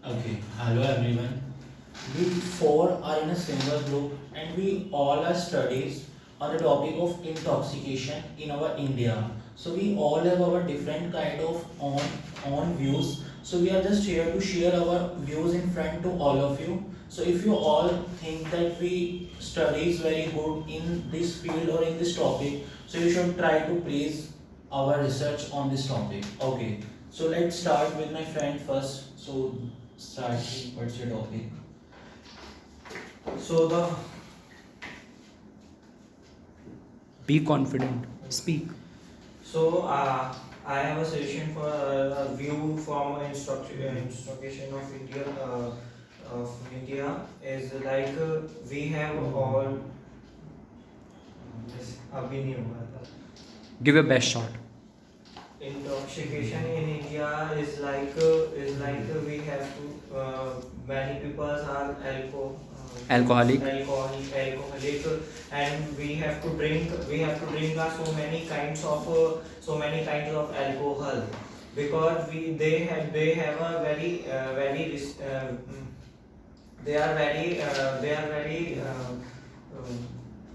Okay, hello everyone. We four are in a similar group and we all are studies on the topic of intoxication in our India. So we all have our different kind of on views. So we are just here to share our views in front to all of you. So if you all think that we study is very good in this field or in this topic, so you should try to please our research on this topic. Okay. So let's start with my friend first. So start. What's your topic? So the Be confident. Speak. so I have a suggestion for a view from instruction of India is like we have all this अभी नहीं हुआ था. Give your best shot. Intoxication in India is like we have to many people are Alcoholic. alcoholic, and we have to drink so many kinds of alcohol because they have a they are very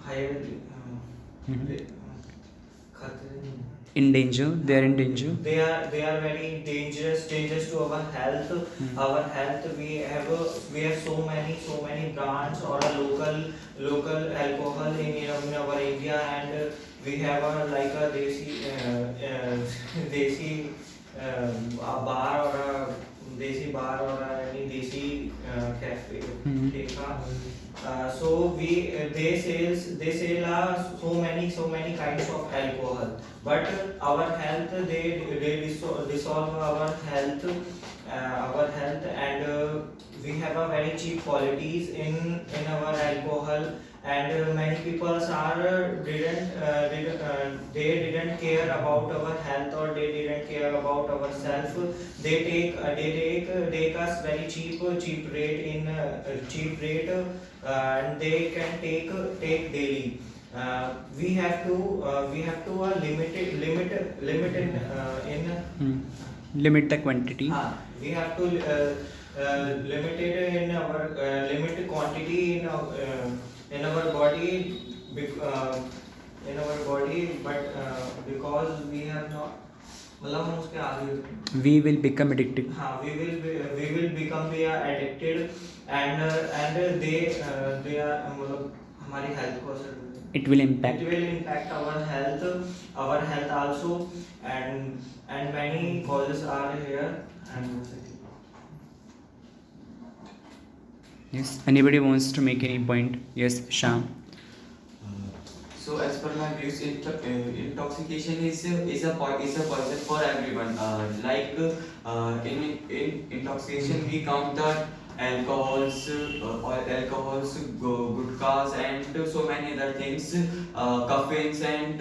higher Mhm. खतरे In danger. They are in danger. they are very dangerous to our health. Our health, we have so many brands or a local alcohol in our India, and we have a desi a bar or any desi cafe Mhm. ठेका. So they sell so many kinds of alcohol, but our health they dissolve our health, and we have a very cheap qualities in our alcohol, and many people are they didn't care about our health, or they didn't care about ourselves. They take us very cheap rate and they can take daily. We have to limit Hmm. Limit the quantity. we have to limit it in our limited quantity in our body in our body, but because we have not मतलब हम उसके आगे We will become addicted. हाँ we will become we are addicted, and they are मतलब हमारी health को असर It will impact. it will impact our health also, and many causes are here, and Yes. Anybody wants to make any point? Yes, Sham. So as per my views, intoxication is a poison for everyone. In intoxication we count the alcohols, gutkhas, and so many other things, caffeines and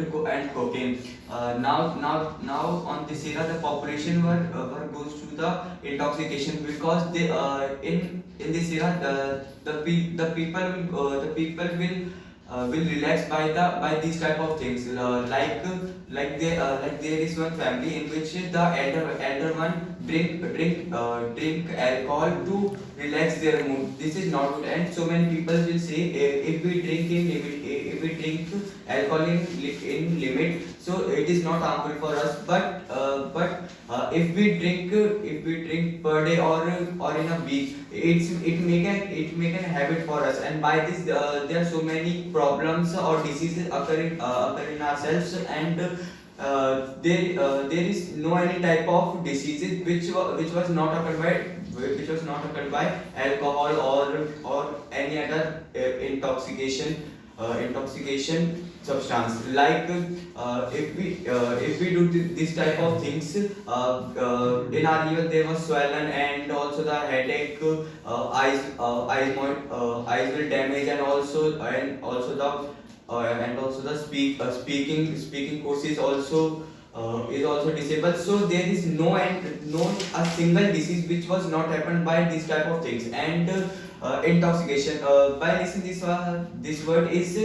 cocaine. Now on this era, the population were goes to the intoxication because they in this era the people will relax by these type of things, like there is one family in which the elder one drink alcohol to relax their mood. This is not good, and so many people will say, if we drink in limit, if we drink alcohol in limit, so it is not harmful for us. But if we drink per day or in a week, it make a habit for us, and by this there are so many problems or diseases occur in ourselves, and there is no any type of diseases which was not occurred by alcohol or any other intoxication substance. Like if we do this type of things, in our liver there was swollen, and also the headache, eyes will damage, and also the speaking course is also disabled. So there is no a single disease which was not happened by this type of things. And intoxication, by listening this word is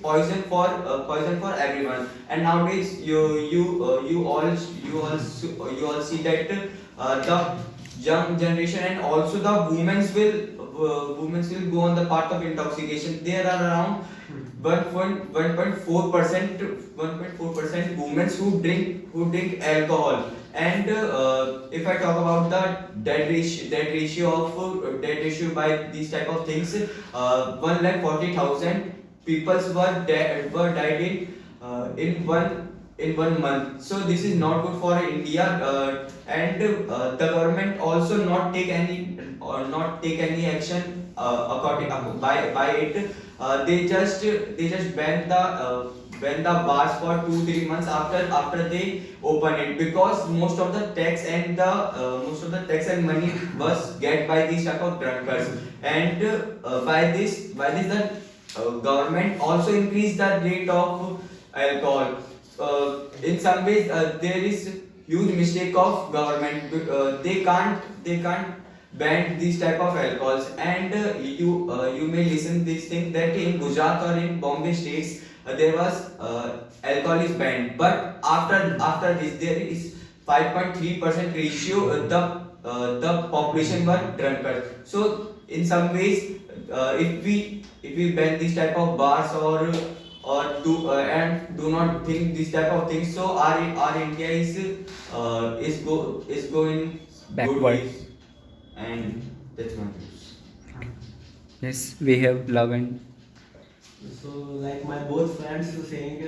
poison for everyone. And nowadays you all see that the young generation, and also the women's will go on the path of intoxication. There are around 1.4% women who drink alcohol. And if I talk about the dead ratio by these type of things, 1,40,000 people were died in 1 month. So this is not good for India, and the government also not take any action according by it. They just ban the bars for 2-3 months after they open it, because most of the tax and money was get by these type of drunkards. And by this the government also increase the rate of alcohol. In some ways, there is huge mistake of government. They can't ban these type of alcohols. And you may listen this thing that in Gujarat or in Bombay states, there was alcohol is banned, but after this there is 5.3% ratio, the population were drunkard. So in some ways, if we ban these type of bars, and do not think this type of things, so our India is going good Backward. ways. And that's my views. Yes, we have Lagan. So, like my both friends were saying,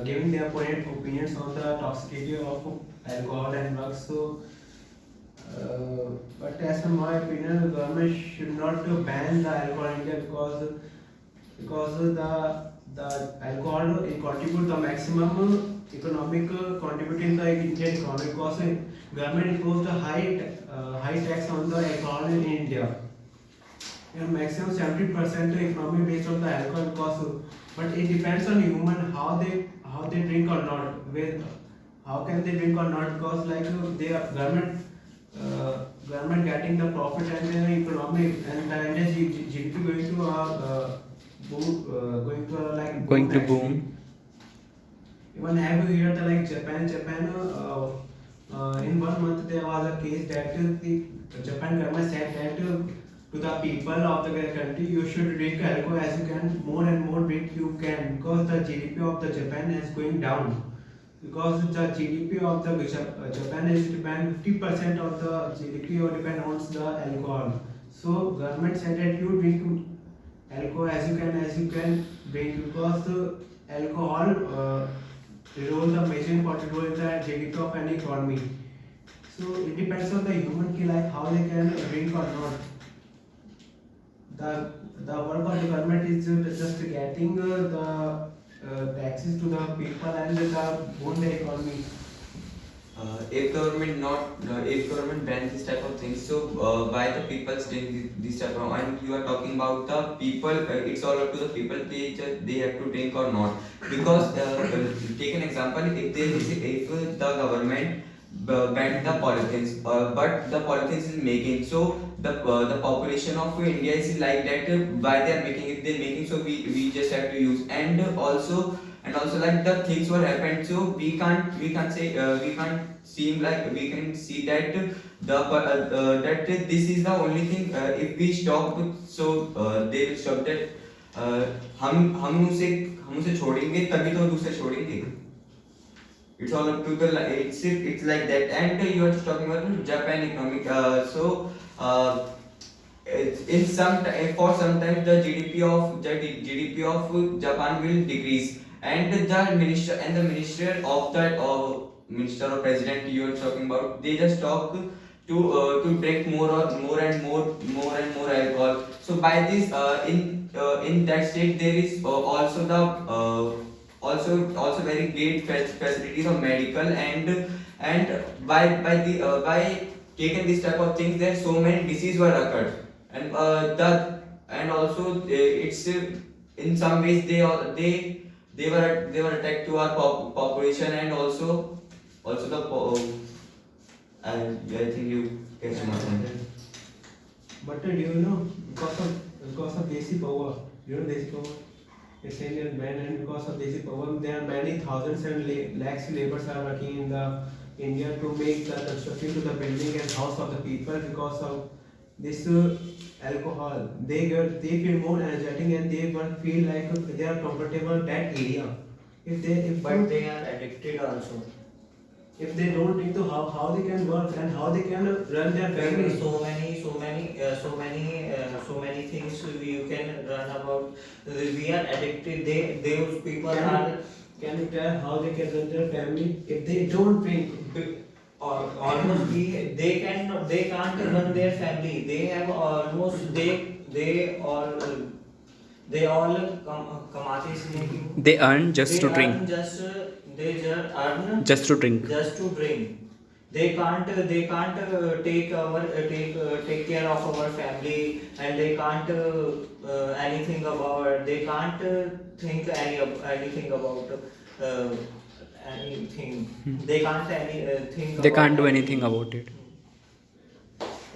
giving their opinions on the toxicity of alcohol and drugs. So, but as per my opinion, the government should not ban the alcohol in India, because the alcohol it contribute the maximum economic contributing the Indian economy, because government imposed a high tax on the alcohol in India. Maximum 70% economy based on the alcohol, because but it depends on human how they drink or not. How can they drink or not? Because like they are government getting the profit, and the economy and the GDP going to boom, Going to actually. boom. Even have you heard like Japan? In 1 month there was a case that the Japan government said that to the people of the country, you should drink alcohol as you can, more and more drink you can, because the GDP of the Japan is going down. Because the GDP of the Japan is depend 50% of the GDP or depend on the alcohol. So government said that you drink alcohol as you can drink, because the alcohol role the major important role in the GDP of any economy. So it depends on the human ki, like how they can drink or not. The work of the government is just getting the taxes to the people and boom the economy. If government bans this type of things, so why the people drink this type of, and you are talking about the people, it's all up to the people, they have to drink or not. Because take an example, if the government ban the polythenes, but the polythenes is making, so the population of India is like that, why they are making, if they are making, so we just have to use. And also like the things what happened, so we can't say, we can't seem like we can see that that this is the only thing, if we stop, so they will stop that. हम उसे छोड़ेंगे तभी तो दूसरे छोड़ेंगे. It's all up to the, it's like that. And you are talking about Japan economic, in for some time the GDP of Japan will decrease, and the minister of that, minister or president you are talking about, they just talk to drink more and more alcohol. So by this, in that state there is also the also very great facilities of medical, and by taking this type of things, there so many diseases were occurred. And and also it's in some ways they were attacked to our population, and also the I think you catch my point. But do you know, because of Desi power, Desi power, it's Indian band, and because of Desi power, there are many thousands and lakhs laborers are working India to make the construction to the building and house of the people because of this alcohol. They feel more energetic and they will feel like they are comfortable in that area. But they are addicted also. If they don't think to how they can work and how they can run their family. So many things you can run about. We are addicted. Those people Can are. Can you tell how they can run their family if they don't drink? Almost they can't run their family. They have almost they all कमाते इसलिए कि They earn just to they drink. earn they just earn Just to drink. just to drink. They can't take care of our family, and they can't anything about, they can't think anything about anything. They can't think They about can't do anything. anything about it.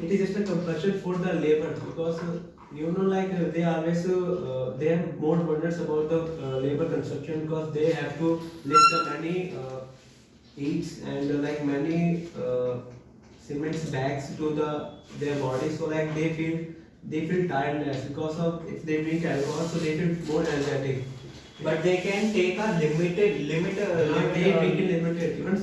It is just a compulsion for the labor because they always they have more wonders about the labor construction because they have to lift the many eats and like many cement bags to their body, so like they feel tiredness because of if they drink alcohol, so they feel more energetic. But they can take a limit. They drink in limited. Even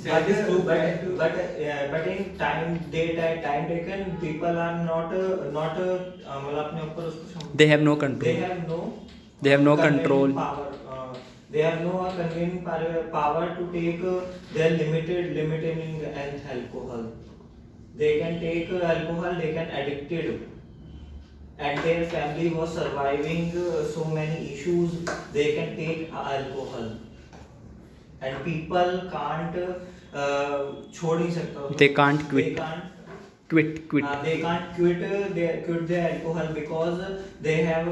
sad is too bad. But in time taken, people are not मतलब अपने ऊपर उसको They have no they control. have no They have no convening control. power. They have no convening power to take their limited in alcohol. They can take alcohol. They can addicted. And their family was surviving so many issues, they can take alcohol, and people can't छोड़ नहीं सकता. They can't quit. They can't quit their alcohol because they have